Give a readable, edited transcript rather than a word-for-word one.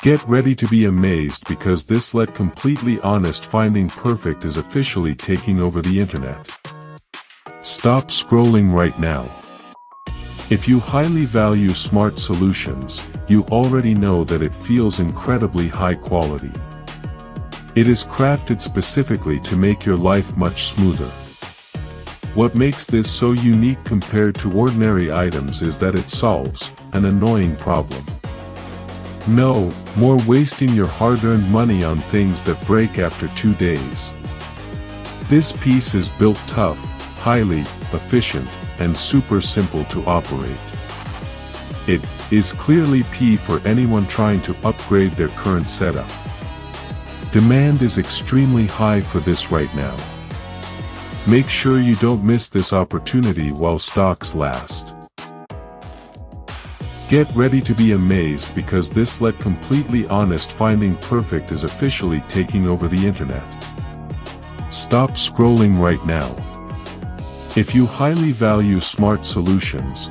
Get ready to be amazed because this let completely honest finding perfect is officially taking over the internet. Stop scrolling right now. If you highly value smart solutions, you already know that it feels incredibly high quality. It is crafted specifically to make your life much smoother. What makes this so unique compared to ordinary items is that it solves an annoying problem. No more wasting your hard-earned money on things that break after 2 days. This piece is built tough, highly efficient, and super simple to operate. It is clearly P for anyone trying to upgrade their current setup. Demand is extremely high for this right now. Make sure you don't miss this opportunity while stocks last. Get ready to be amazed because this let completely honest finding perfect is officially taking over the internet. Stop scrolling right now. If you highly value smart solutions,